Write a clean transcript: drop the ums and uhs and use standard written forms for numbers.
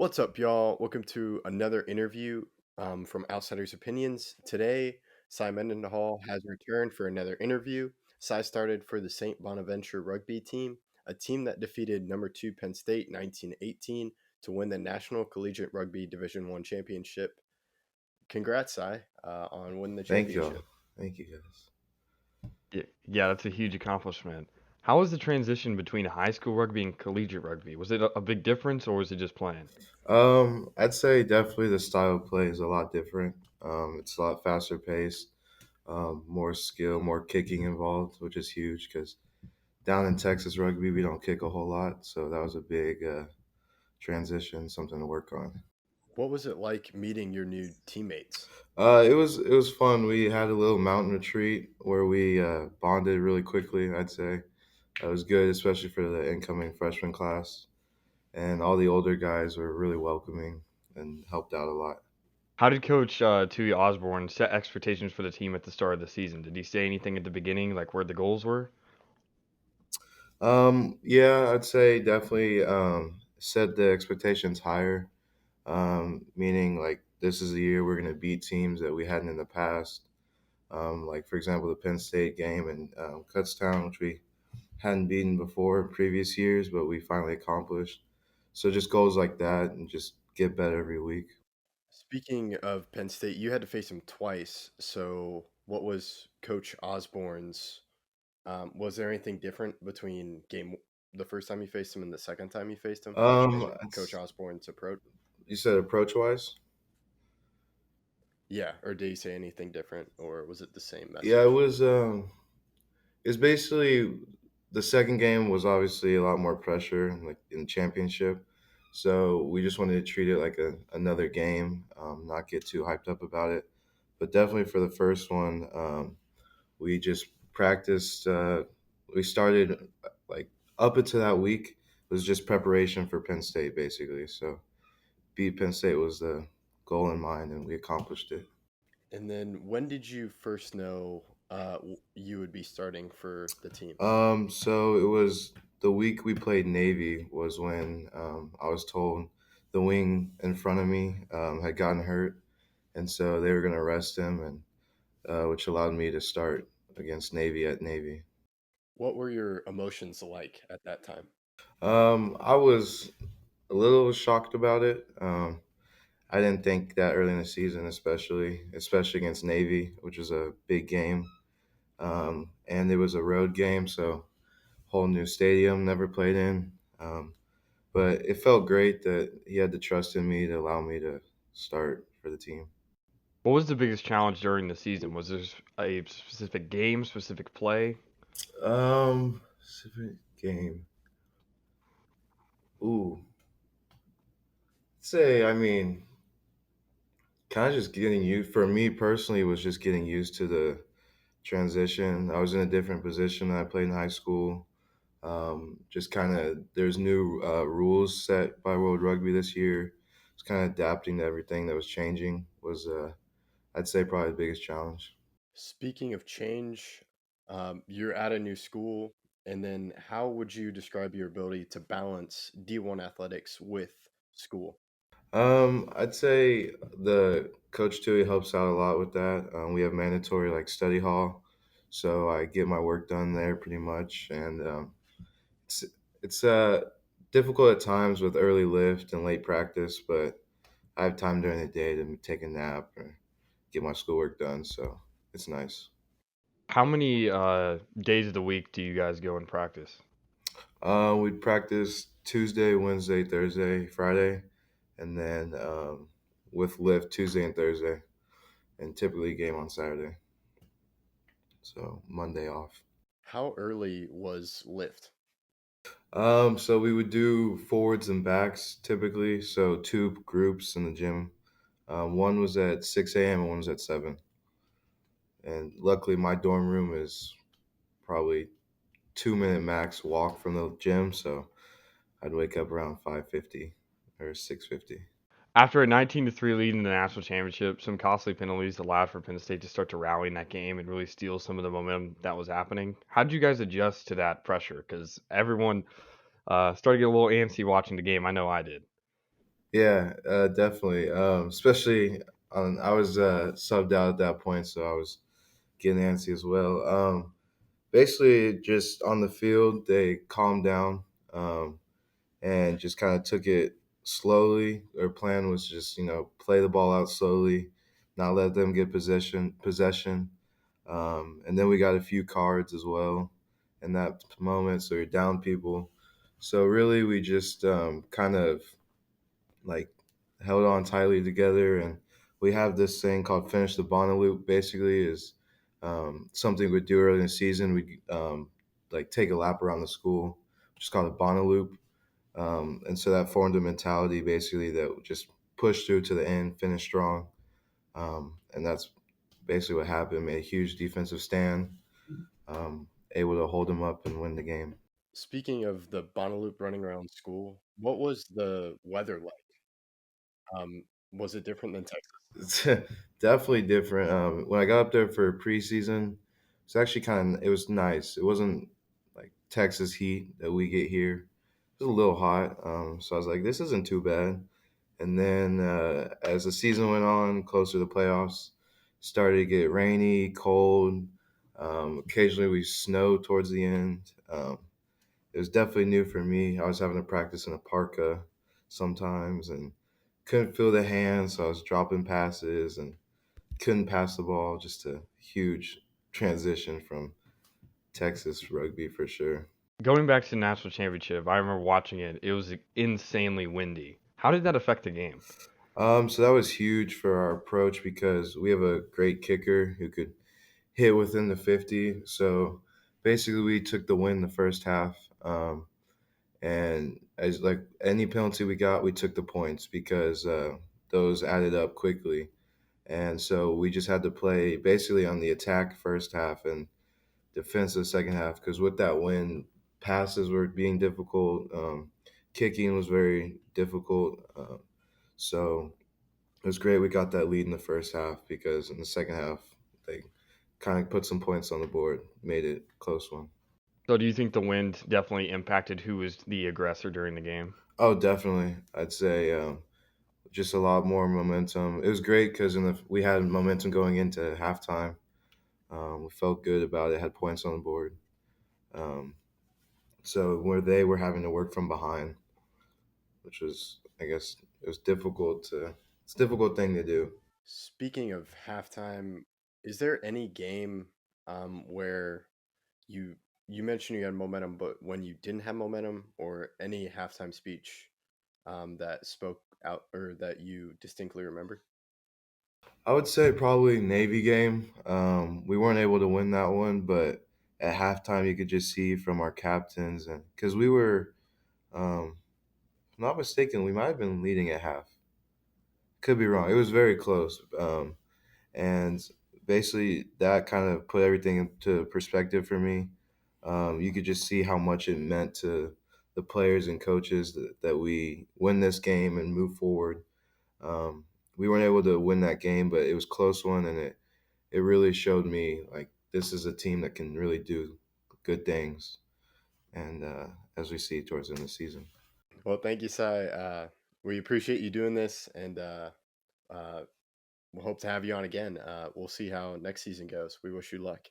What's up, y'all? Welcome to another interview from Outsiders Opinions. Today, Cy Mendenhall has returned for another interview. Cy started for the St. Bonaventure rugby team, a team that defeated number 2 Penn State 1918 to win the National Collegiate Rugby Division One championship. Congrats, Cy, on winning the Thank y'all. championship. Thank you guys. Yeah, that's a huge accomplishment. How was the transition between high school rugby and collegiate rugby? Was it a big difference or was it just playing? I'd say definitely the style of play is a lot different. It's a lot faster paced, more skill, more kicking involved, which is huge because down in Texas rugby we don't kick a whole lot, so that was a big transition, something to work on. What was it like meeting your new teammates? It was fun. We had a little mountain retreat where we bonded really quickly. I'd say it was good, especially for the incoming freshman class. And all the older guys were really welcoming and helped out a lot. How did Coach Tui Osborne set expectations for the team at the start of the season? Did he say anything at the beginning, like where the goals were? Yeah, I'd say definitely set the expectations higher, meaning like this is the year we're going to beat teams that we hadn't in the past. Like, for example, the Penn State game in Kutztown, which we hadn't beaten before in previous years, but we finally accomplished. So just goals like that and just get better every week. Speaking of Penn State, you had to face them twice. So, what was Coach Osborne's was there anything different between the first time you faced him and the second time you faced him? Coach Osborne's approach? You said approach wise? Yeah, or did he say anything different, or was it the same Yeah, message? it's basically the second game was obviously a lot more pressure, like in the championship. So we just wanted to treat it like another game, not get too hyped up about it. But definitely for the first one, we just practiced. We started like up until that week was just preparation for Penn State, basically. So beat Penn State was the goal in mind, and we accomplished it. And then, when did you first know you would be starting for the team? So it was the week we played Navy was when I was told the wing in front of me had gotten hurt, and so they were going to rest him, and which allowed me to start against Navy at Navy. What were your emotions like at that time? I was a little shocked about it. I didn't think that early in the season, especially against Navy, which was a big game, and it was a road game, so whole new stadium, never played in. But it felt great that he had the trust in me to allow me to start for the team. What was the biggest challenge during the season? Was there a specific game, specific play? Specific game. Ooh, say I mean, kind of just getting used. For me personally, was just getting used to the transition. I was in a different position than I played in high school. Just kind of there's new rules set by World Rugby this year. It's kind of adapting to everything that was changing was I'd say probably the biggest challenge. Speaking of change, you're at a new school, and then how would you describe your ability to balance D1 athletics with school? I'd say the coach Tui helps out a lot with that. We have mandatory like study hall, so I get my work done there pretty much, and it's it's difficult at times with early lift and late practice, but I have time during the day to take a nap or get my schoolwork done, so it's nice. How many days of the week do you guys go and practice? We'd practice Tuesday, Wednesday, Thursday, Friday, and then with lift Tuesday and Thursday, and typically game on Saturday. So Monday off. How early was lift? So we would do forwards and backs typically. So two groups in the gym. One was at 6 a.m. and one was at 7. And luckily, my dorm room is probably 2 minute max walk from the gym. So I'd wake up around 5:50 or 6:50. After a 19-3 lead in the national championship, some costly penalties allowed for Penn State to start to rally in that game and really steal some of the momentum that was happening. How did you guys adjust to that pressure? Because everyone started to get a little antsy watching the game. I know I did. Yeah, definitely. Especially I was subbed out at that point, so I was getting antsy as well. Basically, just on the field, they calmed down and just kind of took it slowly. Their plan was just play the ball out slowly, not let them get possession. And then we got a few cards as well in that moment, so you're down people. So really, we just kind of like held on tightly together, and we have this thing called finish the Bonner loop. Basically, is something we do early in the season. We like take a lap around the school, which is called a Bonner loop, and so that formed a mentality basically that just push through to the end, finish strong, and that's basically what happened. Made a huge defensive stand, able to hold them up and win the game. Speaking of the Bonnaloop running around school, what was the weather like? Was it different than Texas? It's definitely different. When I got up there for preseason, it's actually it was nice. It wasn't like Texas heat that we get here. It was a little hot, so I was like, this isn't too bad. And then as the season went on, closer to the playoffs, started to get rainy, cold. Occasionally we snowed towards the end. It was definitely new for me. I was having to practice in a parka sometimes and couldn't feel the hands, so I was dropping passes and couldn't pass the ball. Just a huge transition from Texas rugby for sure. Going back to the national championship, I remember watching it. It was insanely windy. How did that affect the game? So that was huge for our approach because we have a great kicker who could hit within the 50. So basically, we took the win the first half. And as like any penalty we got, we took the points because those added up quickly. And so we just had to play basically on the attack first half and defensive second half because with that win, passes were being difficult. Kicking was very difficult. So it was great we got that lead in the first half because in the second half, they kind of put some points on the board, made it a close one. So do you think the wind definitely impacted who was the aggressor during the game? Oh, definitely. I'd say just a lot more momentum. It was great because we had momentum going into halftime. We felt good about it, had points on the board. Um, so where they were having to work from behind, which was, I guess, it was difficult to. It's a difficult thing to do. Speaking of halftime, is there any game where you you mentioned you had momentum, but when you didn't have momentum, or any halftime speech that spoke out or that you distinctly remember? I would say probably Navy game. We weren't able to win that one, but at halftime you could just see from our captains and because we were, if I'm not mistaken, we might have been leading at half. Could be wrong. It was very close. And basically that kind of put everything into perspective for me. You could just see how much it meant to the players and coaches that we win this game and move forward. We weren't able to win that game, but it was a close one, and it really showed me like this is a team that can really do good things. And as we see towards the end of the season. Well, thank you, Sai. We appreciate you doing this, and uh, we'll hope to have you on again. We'll see how next season goes. We wish you luck.